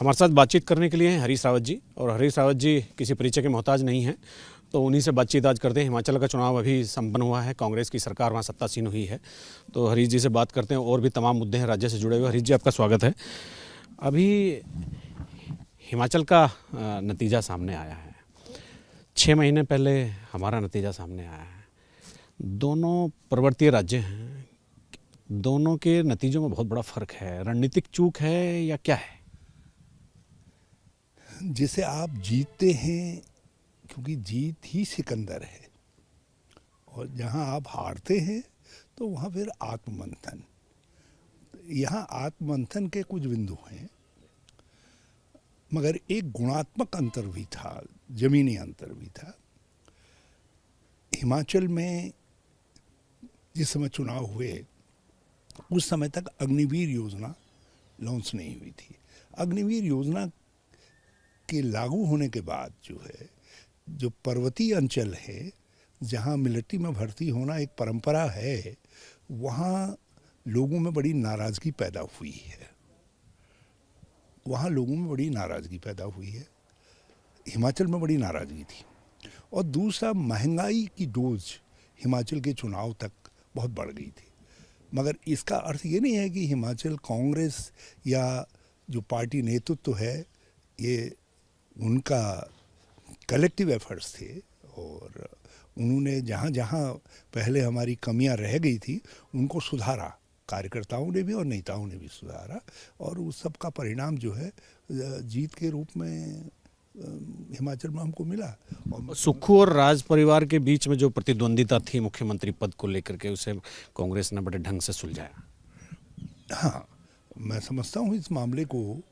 हमारे साथ बातचीत करने के लिए हैं हरीश रावत जी, और हरीश रावत जी किसी परिचय के मोहताज नहीं हैं, तो उन्हीं से बातचीत आज करते हैं। हिमाचल का चुनाव अभी संपन्न हुआ है, कांग्रेस की सरकार वहाँ सत्तासीन हुई है, तो हरीश जी से बात करते हैं। और भी तमाम मुद्दे हैं राज्य से जुड़े हुए। हरीश जी, आपका स्वागत है। अभी हिमाचल का नतीजा सामने आया है, 6 महीने पहले हमारा नतीजा सामने आया है। दोनों पर्वतीय राज्य हैं, दोनों के नतीजों में बहुत बड़ा फ़र्क है। रणनीतिक चूक है या क्या है? जिसे आप जीतते हैं, क्योंकि जीत ही सिकंदर है, और जहां आप हारते हैं तो वहां फिर आत्ममंथन। यहाँ आत्ममंथन के कुछ बिंदु हैं, मगर एक गुणात्मक अंतर भी था, जमीनी अंतर भी था। हिमाचल में जिस समय चुनाव हुए उस समय तक अग्निवीर योजना लॉन्च नहीं हुई थी। अग्निवीर योजना के लागू होने के बाद जो पर्वतीय अंचल है, जहाँ मिलिट्री में भर्ती होना एक परंपरा है, वहाँ लोगों में बड़ी नाराज़गी पैदा हुई है। हिमाचल में बड़ी नाराज़गी थी। और दूसरा, महंगाई की डोज हिमाचल के चुनाव तक बहुत बढ़ गई थी। मगर इसका अर्थ ये नहीं है कि हिमाचल कांग्रेस या जो पार्टी नेतृत्व है, ये उनका कलेक्टिव एफर्ट्स थे, और उन्होंने जहाँ जहाँ पहले हमारी कमियां रह गई थी उनको सुधारा। कार्यकर्ताओं ने भी और नेताओं ने भी सुधारा, और उस सब का परिणाम जो है जीत के रूप में हिमाचल में हमको मिला। और सुक्खू और राज परिवार के बीच में जो प्रतिद्वंदिता थी मुख्यमंत्री पद को लेकर के, उसे कांग्रेस ने बड़े ढंग से सुलझाया। हाँ, मैं समझता हूँ इस मामले को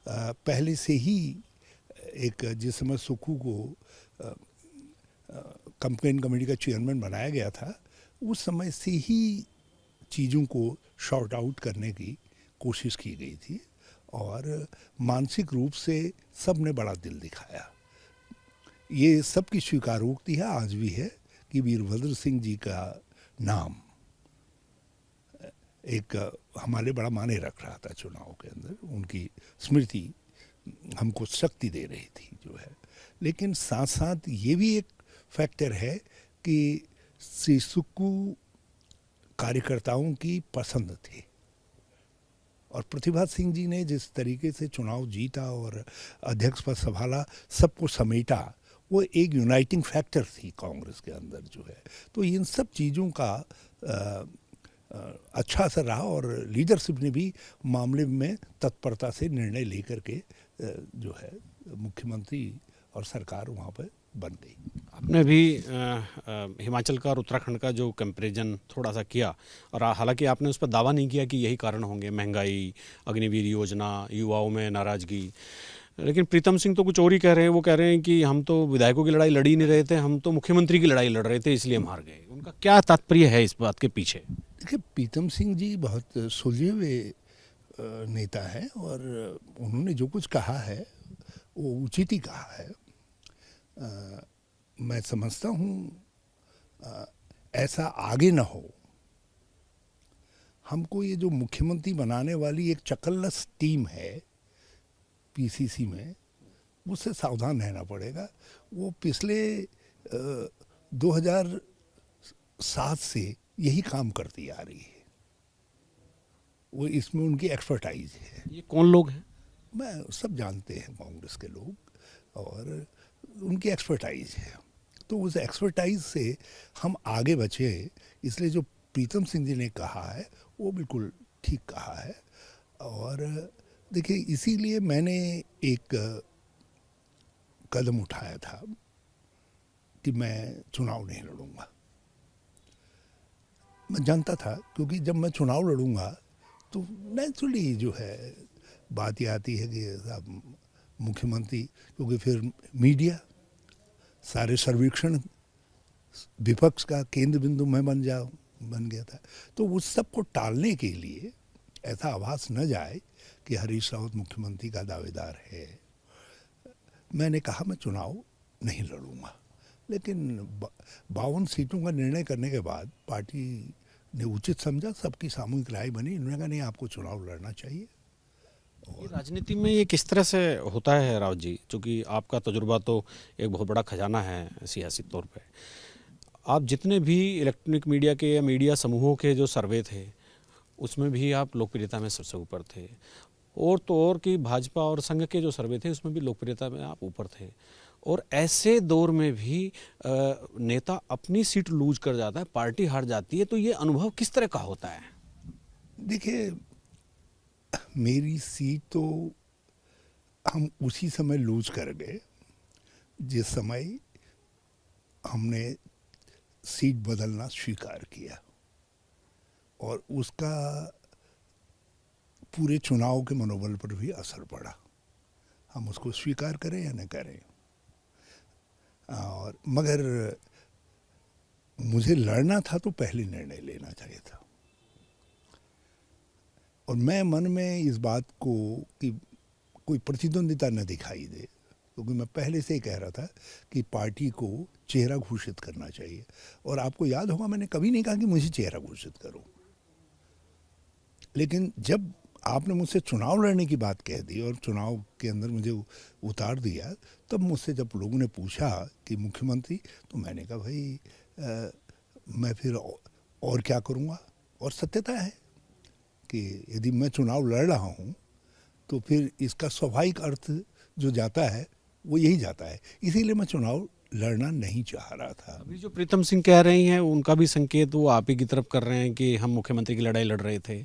पहले से ही एक, जिस समय सुक्खू को कैंपेन कमेटी का चेयरमैन बनाया गया था, उस समय से ही चीज़ों को शॉर्ट आउट करने की कोशिश की गई थी, और मानसिक रूप से सब ने बड़ा दिल दिखाया। ये सबकी स्वीकारोक्ति है, आज भी है, कि वीरभद्र सिंह जी का नाम एक हमारे बड़ा माने रख रहा था चुनाव के अंदर। उनकी स्मृति हमको शक्ति दे रही थी जो है। लेकिन साथ साथ ये भी एक फैक्टर है कि श्री सुक्खू कार्यकर्ताओं की पसंद थी, और प्रतिभा सिंह जी ने जिस तरीके से चुनाव जीता और अध्यक्ष पद संभाला, सबको समेटा, वो एक यूनाइटिंग फैक्टर थी कांग्रेस के अंदर जो है। तो इन सब चीज़ों का अच्छा असर रहा, और लीडरशिप ने भी मामले में तत्परता से निर्णय लेकर के जो है मुख्यमंत्री और सरकार वहाँ पर बन गई। आपने भी हिमाचल का और उत्तराखंड का जो कंपैरिजन थोड़ा सा किया, और हालांकि आपने उस पर दावा नहीं किया कि यही कारण होंगे, महंगाई, अग्निवीर योजना, युवाओं में नाराज़गी। लेकिन प्रीतम सिंह तो कुछ और ही कह रहे हैं। वो कह रहे हैं कि हम तो विधायकों की लड़ाई लड़ ही नहीं रहे थे, हम तो मुख्यमंत्री की लड़ाई लड़ रहे थे, इसलिए हम हार गए। उनका क्या तात्पर्य है इस बात के पीछे? देखिए, प्रीतम सिंह जी बहुत सुलझे हुए नेता है, और उन्होंने जो कुछ कहा है वो उचित ही कहा है। मैं समझता हूँ ऐसा आगे न हो। हमको ये जो मुख्यमंत्री बनाने वाली एक चकल्लस टीम है पीसीसी में, उससे सावधान रहना पड़ेगा। वो पिछले 2007 से यही काम करती आ रही है। वो इसमें उनकी एक्सपर्टाइज है। ये कौन लोग हैं? मैं सब जानते हैं कांग्रेस के लोग, और उनकी एक्सपर्टाइज है। तो उस एक्सपर्टाइज से हम आगे बचे, इसलिए जो प्रीतम सिंह जी ने कहा है वो बिल्कुल ठीक कहा है। और देखिए, इसीलिए मैंने एक कदम उठाया था कि मैं चुनाव नहीं लड़ूंगा। मैं जानता था, क्योंकि जब मैं चुनाव लड़ूंगा तो नेचुरली जो है बात ये आती है कि साहब मुख्यमंत्री, क्योंकि फिर मीडिया, सारे सर्वेक्षण विपक्ष का केंद्र बिंदु में बन गया था। तो उस सब को टालने के लिए, ऐसा आभास न जाए कि हरीश रावत मुख्यमंत्री का दावेदार है, मैंने कहा मैं चुनाव नहीं लड़ूंगा। लेकिन 52 सीटों का निर्णय करने के बाद पार्टी ने उचित समझा, सबकी सामूहिक राय बनी, उन्होंने कहा नहीं, आपको चुनाव लड़ना चाहिए। ये राजनीति में ये किस तरह से होता है रावत जी, क्योंकि आपका तजुर्बा तो एक बहुत बड़ा खजाना है सियासी तौर पे। आप जितने भी इलेक्ट्रॉनिक मीडिया के या मीडिया समूहों के जो सर्वे थे उसमें भी आप लोकप्रियता में सबसे ऊपर थे, और तो और कि भाजपा और संघ के जो सर्वे थे उसमें भी लोकप्रियता में आप ऊपर थे। और ऐसे दौर में भी नेता अपनी सीट लूज कर जाता है, पार्टी हार जाती है, तो ये अनुभव किस तरह का होता है? देखिए, मेरी सीट तो हम उसी समय लूज कर गए जिस समय हमने सीट बदलना स्वीकार किया, और उसका पूरे चुनाव के मनोबल पर भी असर पड़ा। हम उसको स्वीकार करें या न करें, और मगर मुझे लड़ना था तो पहले निर्णय लेना चाहिए था। और मैं मन में इस बात को कि कोई प्रतिद्वंदिता न दिखाई दे, क्योंकि मैं पहले से ही कह रहा था कि पार्टी को चेहरा घोषित करना चाहिए। और आपको याद होगा, मैंने कभी नहीं कहा कि मुझे चेहरा घोषित करो, लेकिन जब आपने मुझसे चुनाव लड़ने की बात कह दी और चुनाव के अंदर मुझे उतार दिया, तब मुझसे जब लोगों ने पूछा कि मुख्यमंत्री, तो मैंने कहा भाई मैं फिर और क्या करूँगा। और सत्यता है कि यदि मैं चुनाव लड़ रहा हूँ तो फिर इसका स्वाभाविक अर्थ जो जाता है वो यही जाता है। इसीलिए मैं चुनाव लड़ना नहीं चाह रहा था। अभी जो प्रीतम सिंह कह रही हैं उनका भी संकेत वो आप ही की तरफ कर रहे हैं कि हम मुख्यमंत्री की लड़ाई लड़ रहे थे।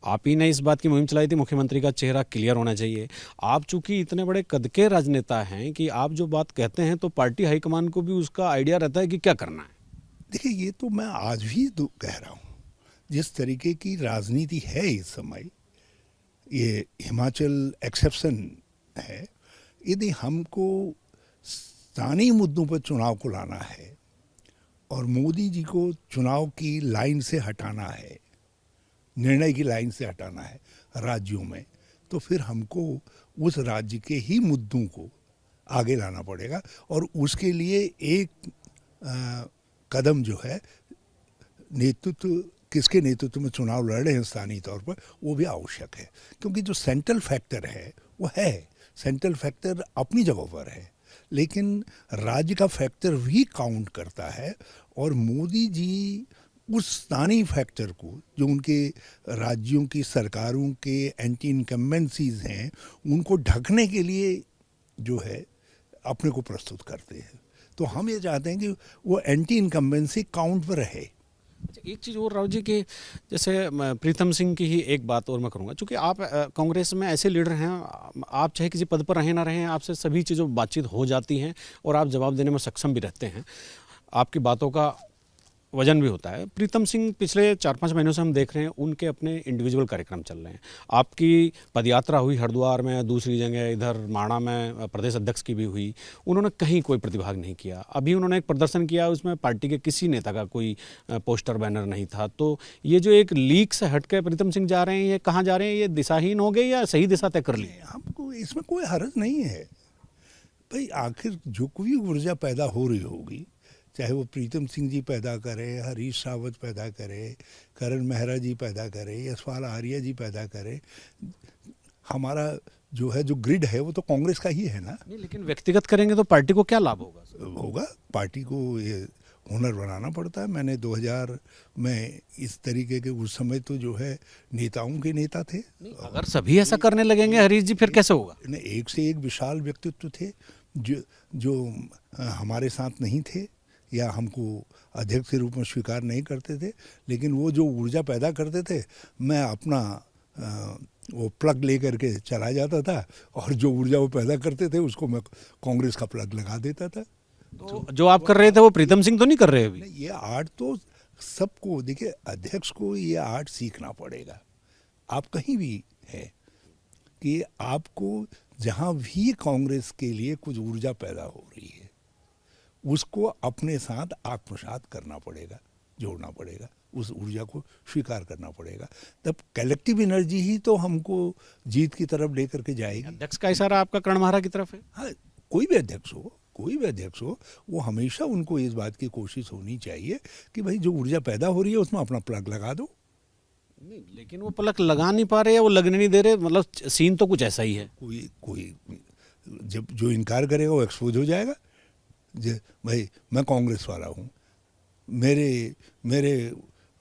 आप ही ने इस बात की मुहिम चलाई थी, मुख्यमंत्री का चेहरा क्लियर होना चाहिए। आप चूंकि इतने बड़े कद के राजनेता हैं कि आप जो बात कहते हैं तो पार्टी हाईकमान को भी उसका आइडिया रहता है कि क्या करना है। देखिए, ये तो मैं आज भी कह रहा हूँ, जिस तरीके की राजनीति है इस समय, ये हिमाचल एक्सेप्शन है। यदि हमको स्थानीय मुद्दों पर चुनाव को लाना है और मोदी जी को चुनाव की लाइन से हटाना है, निर्णय की लाइन से हटाना है राज्यों में, तो फिर हमको उस राज्य के ही मुद्दों को आगे लाना पड़ेगा। और उसके लिए एक कदम जो है, नेतृत्व, किसके नेतृत्व में चुनाव लड़ रहे हैं स्थानीय तौर पर, वो भी आवश्यक है। क्योंकि जो सेंट्रल फैक्टर है वो है, सेंट्रल फैक्टर अपनी जगह पर है, लेकिन राज्य का फैक्टर भी काउंट करता है। और मोदी जी उस स्थानीय फैक्टर को, जो उनके राज्यों की सरकारों के एंटी इनकम्बेंसीज हैं, उनको ढकने के लिए जो है अपने को प्रस्तुत करते हैं। तो हम ये चाहते हैं कि वो एंटी इनकम्बेंसी काउंट पर रहे। एक चीज़ और राव जी के, जैसे प्रीतम सिंह की ही एक बात और मैं करूँगा, क्योंकि आप कांग्रेस में ऐसे लीडर हैं, आप चाहे किसी पद पर रहें ना रहें, आपसे सभी चीज़ों बातचीत हो जाती हैं और आप जवाब देने में सक्षम भी रहते हैं, आपकी बातों का वजन भी होता है। प्रीतम सिंह पिछले 4-5 महीनों से हम देख रहे हैं उनके अपने इंडिविजुअल कार्यक्रम चल रहे हैं। आपकी पदयात्रा हुई हरिद्वार में, दूसरी जगह इधर माणा में प्रदेश अध्यक्ष की भी हुई, उन्होंने कहीं कोई प्रतिभाग नहीं किया। अभी उन्होंने एक प्रदर्शन किया, उसमें पार्टी के किसी नेता का कोई पोस्टर बैनर नहीं था। तो ये जो एक लीक से हट के प्रीतम सिंह जा रहे हैं, ये कहाँ जा रहे हैं? ये दिशाहीन हो गए या सही दिशा तय कर ली? हमको इसमें कोई हर्ज नहीं है भाई। आखिर जो कोई ऊर्जा पैदा हो रही होगी, चाहे वो प्रीतम सिंह जी पैदा करें, हरीश रावत पैदा करें, करण मेहरा जी पैदा करें, यशपाल आर्या जी पैदा करें, हमारा जो है जो ग्रिड है वो तो कांग्रेस का ही है ना। नहीं, लेकिन व्यक्तिगत करेंगे तो पार्टी को क्या लाभ होगा? होगा, पार्टी को ये हुनर बनाना पड़ता है। मैंने 2000 में इस तरीके के, उस समय तो जो है नेताओं के नेता थे। अगर सभी ऐसा करने लगेंगे हरीश जी, फिर कैसे होगा? एक से एक विशाल व्यक्तित्व थे जो हमारे साथ नहीं थे या हमको अध्यक्ष के रूप में स्वीकार नहीं करते थे, लेकिन वो जो ऊर्जा पैदा करते थे, मैं अपना वो प्लग ले करके चला जाता था, और जो ऊर्जा वो पैदा करते थे उसको मैं कांग्रेस का प्लग लगा देता था। तो जो आप कर रहे थे वो प्रीतम सिंह तो नहीं कर रहे अभी? ये आर्ट तो सबको, देखिए, अध्यक्ष को ये आर्ट सीखना पड़ेगा। आप कहीं भी है कि आपको जहाँ भी कांग्रेस के लिए कुछ ऊर्जा पैदा हो रही है, उसको अपने साथ आत्मसात करना पड़ेगा, जोड़ना पड़ेगा, उस ऊर्जा को स्वीकार करना पड़ेगा। तब कलेक्टिव एनर्जी ही तो हमको जीत की तरफ लेकर के जाएगी। अध्यक्ष का इशारा आपका कर्णमारा की तरफ है? हाँ, कोई भी अध्यक्ष हो, वो हमेशा उनको इस बात की कोशिश होनी चाहिए कि भाई जो ऊर्जा पैदा हो रही है उसमें अपना प्लग लगा दो। नहीं, लेकिन वो पलक लगा नहीं पा रहे या वो लगने नहीं दे रहे, मतलब सीन तो कुछ ऐसा ही है। कोई कोई जब जो इनकार करेगा वो एक्सपोज हो जाएगा। भाई मैं कांग्रेस वाला हूँ, मेरे मेरे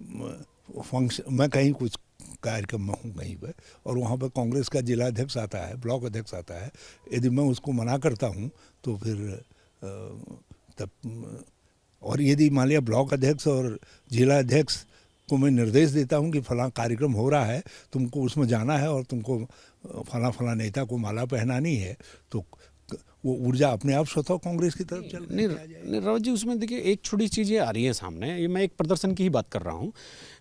फंक्शन, मैं कहीं कुछ कार्यक्रम में हूँ कहीं पर, और वहाँ पर कांग्रेस का जिला अध्यक्ष आता है, ब्लॉक अध्यक्ष आता है, यदि मैं उसको मना करता हूँ तो फिर तब, और यदि मान लिया ब्लॉक अध्यक्ष और जिला अध्यक्ष को मैं निर्देश देता हूँ कि फलां कार्यक्रम हो रहा है, तुमको उसमें जाना है और तुमको फलां फलां नेता को माला पहनानी है, तो वो ऊर्जा अपने आप स्वतः कांग्रेस की तरफ चल नहीं रावत जी, उसमें देखिए एक छोटी चीज़ ये आ रही है सामने, ये मैं एक प्रदर्शन की ही बात कर रहा हूँ।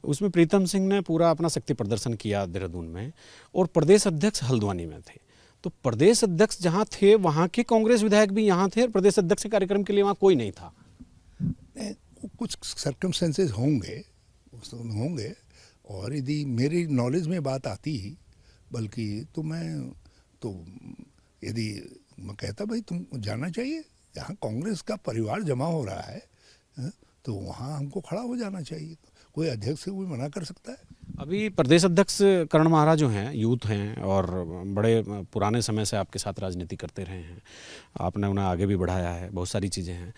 उसमें प्रीतम सिंह ने पूरा अपना शक्ति प्रदर्शन किया देहरादून में, और प्रदेश अध्यक्ष हल्द्वानी में थे। तो प्रदेश अध्यक्ष जहाँ थे वहाँ के कांग्रेस विधायक भी यहाँ थे, और प्रदेश अध्यक्ष के कार्यक्रम के लिए वहाँ कोई नहीं था। कुछ सर्कमस्टेंसेस होंगे, और यदि मेरी नॉलेज में बात आती ही, बल्कि तो यदि मैं कहता भाई तुम जाना चाहिए, जहाँ कांग्रेस का परिवार जमा हो रहा है, तो वहाँ हमको खड़ा हो जाना चाहिए। कोई अध्यक्ष से कोई मना कर सकता है? अभी प्रदेश अध्यक्ष करण महाराज जो हैं, यूथ हैं और बड़े पुराने समय से आपके साथ राजनीति करते रहे हैं, आपने उन्हें आगे भी बढ़ाया है, बहुत सारी चीज़ें हैं।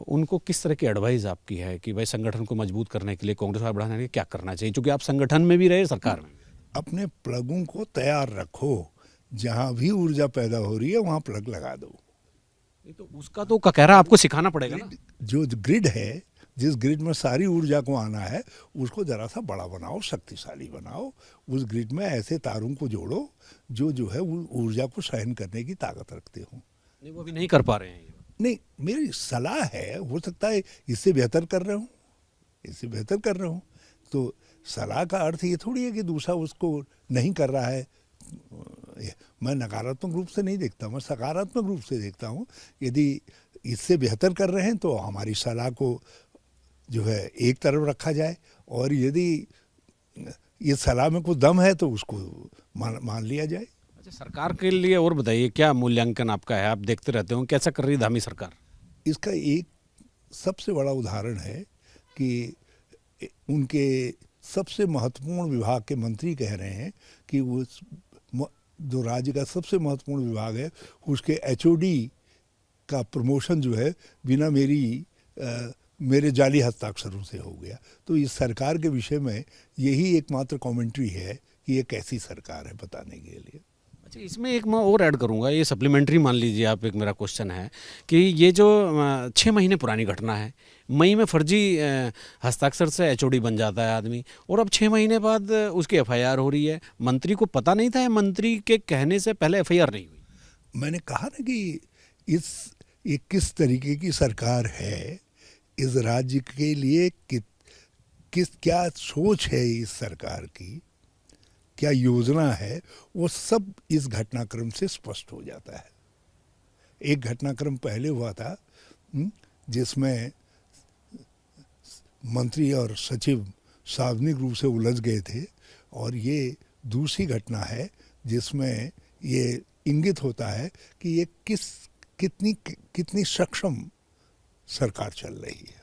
उनको किस तरह की एडवाइस आपकी है कि भाई संगठन को मजबूत करने के लिए, कांग्रेस को बढ़ाने के लिए क्या करना चाहिए, क्योंकि आप संगठन में भी रहे, सरकार में? अपने प्लगों को तैयार रखो, जहाँ भी ऊर्जा पैदा हो रही है वहाँ प्लग लगा दो। तो उसका तो ककहरा आपको सिखाना पड़ेगा ना। जो ग्रिड है, जिस ग्रिड में सारी ऊर्जा को आना है, उसको ज़रा सा बड़ा बनाओ, शक्तिशाली बनाओ। उस ग्रिड में ऐसे तारों को जोड़ो जो है वो ऊर्जा को सहन करने की ताकत रखते हो। नहीं, वो अभी नहीं कर पा रहे हैं। नहीं, मेरी सलाह है, हो सकता है इससे बेहतर कर रहे हूँ, तो सलाह का अर्थ ये थोड़ी है कि दूसरा उसको नहीं कर रहा है। मैं नकारात्मक रूप से नहीं देखता, मैं सकारात्मक रूप से देखता हूँ। यदि इससे बेहतर कर रहे हैं तो हमारी सलाह को जो है एक तरफ रखा जाए, और यदि ये सलाह में कुछ दम है तो उसको मान लिया जाए। अच्छा, सरकार के लिए और बताइए, क्या मूल्यांकन आपका है? आप देखते रहते हो कैसा कर रही है धामी सरकार? इसका एक सबसे बड़ा उदाहरण है कि उनके सबसे महत्वपूर्ण विभाग के मंत्री कह रहे हैं कि उस जो राज्य का सबसे महत्वपूर्ण विभाग है उसके एचओडी का प्रमोशन जो है बिना मेरे जाली हस्ताक्षरों से हो गया। तो इस सरकार के विषय में यही एकमात्र कमेंट्री है कि ये कैसी सरकार है बताने के लिए। अच्छा, इसमें एक मैं और ऐड करूंगा, ये सप्लीमेंट्री मान लीजिए आप, एक मेरा क्वेश्चन है कि ये जो 6 महीने पुरानी घटना है, मई में फर्जी हस्ताक्षर से एचओडी बन जाता है आदमी, और अब 6 महीने बाद उसकी एफआईआर हो रही है। मंत्री को पता नहीं था, मंत्री के कहने से पहले एफआईआर नहीं हुई। मैंने कहा ना कि ये किस तरीके की सरकार है, इस राज्य के लिए क्या सोच है इस सरकार की, क्या योजना है, वो सब इस घटनाक्रम से स्पष्ट हो जाता है। एक घटनाक्रम पहले हुआ था जिसमें मंत्री और सचिव सार्वजनिक रूप से उलझ गए थे, और ये दूसरी घटना है जिसमें ये इंगित होता है कि ये कितनी सक्षम सरकार चल रही है।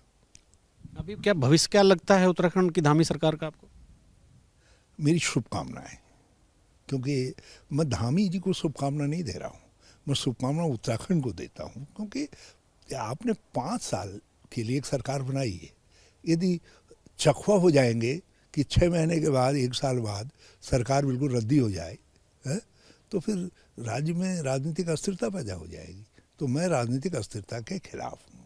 अभी क्या भविष्य क्या लगता है उत्तराखंड की धामी सरकार का आपको? मेरी शुभकामनाएं, क्योंकि मैं धामी जी को शुभकामना नहीं दे रहा हूँ, मैं शुभकामना उत्तराखंड को देता हूँ, क्योंकि आपने 5 साल के लिए एक सरकार बनाई है। यदि चखवा हो जाएंगे कि 6 महीने के बाद, 1 साल बाद सरकार बिल्कुल रद्दी हो जाए है, तो फिर राज्य में राजनीतिक अस्थिरता पैदा हो जाएगी। तो मैं राजनीतिक अस्थिरता के खिलाफ हूँ,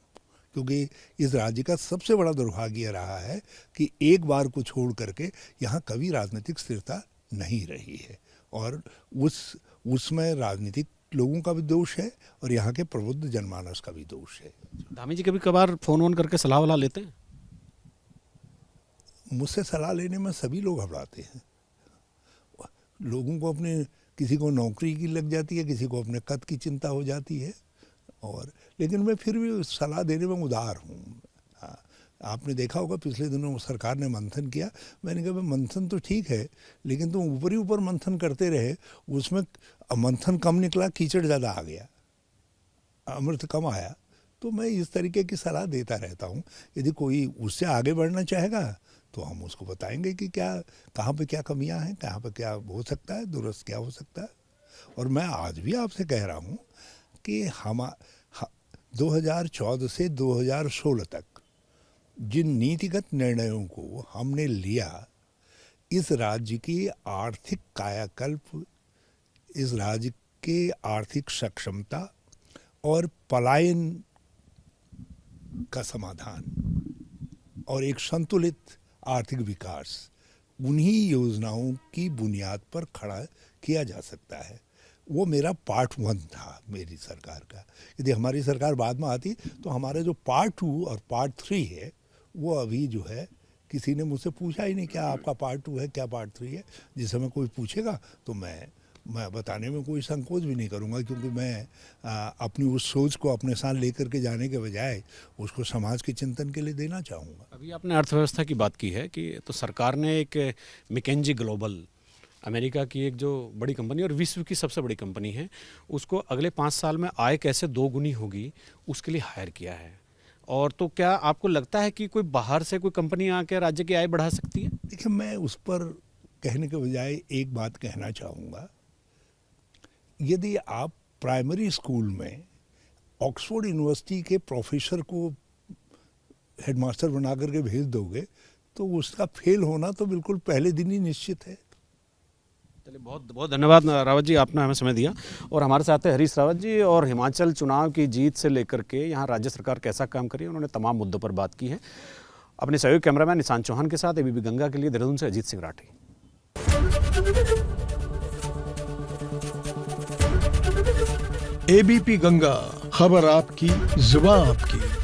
क्योंकि इस राज्य का सबसे बड़ा दुर्भाग्य रहा है कि एक बार को छोड़ करके यहाँ कभी राजनीतिक स्थिरता नहीं रही है, और उसमें राजनीतिक लोगों का भी दोष है और यहाँ के प्रबुद्ध जनमानस का भी दोष है। धामी जी कभी कभार फोन वोन करके सलाह वाला लेते हैं? मुझसे सलाह लेने में सभी लोग घबराते हैं। लोगों को अपने, किसी को नौकरी की लग जाती है, किसी को अपने कद की चिंता हो जाती है, और लेकिन मैं फिर भी सलाह देने में उदार हूँ। आपने देखा होगा पिछले दिनों सरकार ने मंथन किया, मैंने कहा मंथन तो ठीक है, लेकिन तुम ऊपर ही ऊपर मंथन करते रहे, उसमें मंथन कम निकला, कीचड़ ज़्यादा आ गया, अमृत कम आया। तो मैं इस तरीके की सलाह देता रहता हूँ। यदि कोई उससे आगे बढ़ना चाहेगा तो हम उसको बताएंगे कि क्या, कहाँ पे क्या कमियां हैं, कहाँ पे क्या हो सकता है, दुरुस्त क्या हो सकता है। और मैं आज भी आपसे कह रहा हूँ कि 2014 से 2016 तक जिन नीतिगत निर्णयों को हमने लिया, इस राज्य की आर्थिक कायाकल्प, इस राज्य के आर्थिक सक्षमता और पलायन का समाधान और एक संतुलित आर्थिक विकास, उन्हीं योजनाओं की बुनियाद पर खड़ा किया जा सकता है। वो मेरा पार्ट 1 था मेरी सरकार का। यदि हमारी सरकार बाद में आती तो हमारा जो पार्ट 2 और पार्ट 3 है, वो अभी जो है किसी ने मुझसे पूछा ही नहीं क्या आपका पार्ट 2 है, क्या पार्ट 3 है। जिस समय कोई पूछेगा तो मैं बताने में कोई संकोच भी नहीं करूँगा, क्योंकि मैं अपनी उस सोच को अपने साथ लेकर के जाने के बजाय उसको समाज के चिंतन के लिए देना चाहूँगा। अभी आपने अर्थव्यवस्था की बात की है कि तो सरकार ने एक मैकेंजी ग्लोबल, अमेरिका की एक जो बड़ी कंपनी और विश्व की सबसे बड़ी कंपनी है, उसको अगले 5 साल में आय कैसे दोगुनी होगी उसके लिए हायर किया है। और तो क्या आपको लगता है कि कोई बाहर से कोई कंपनी आके राज्य की आय बढ़ा सकती है? देखिए, मैं उस पर कहने के बजाय एक बात कहना चाहूँगा। यदि आप प्राइमरी स्कूल में ऑक्सफोर्ड यूनिवर्सिटी के प्रोफेसर को हेडमास्टर बना करके भेज दोगे तो उसका फेल होना तो बिल्कुल पहले दिन ही निश्चित है। चलिए, बहुत बहुत धन्यवाद रावत जी, आपने हमें समय दिया। और हमारे साथ है हरीश रावत जी, और हिमाचल चुनाव की जीत से लेकर के यहाँ राज्य सरकार कैसा काम करी, उन्होंने तमाम मुद्दों पर बात की है। अपने सहयोगी कैमरामैन निशांत चौहान के साथ एबीपी गंगा के लिए देहरादून से अजीत सिंह राठी। एबीपी गंगा, खबर आपकी, जुबान आपकी।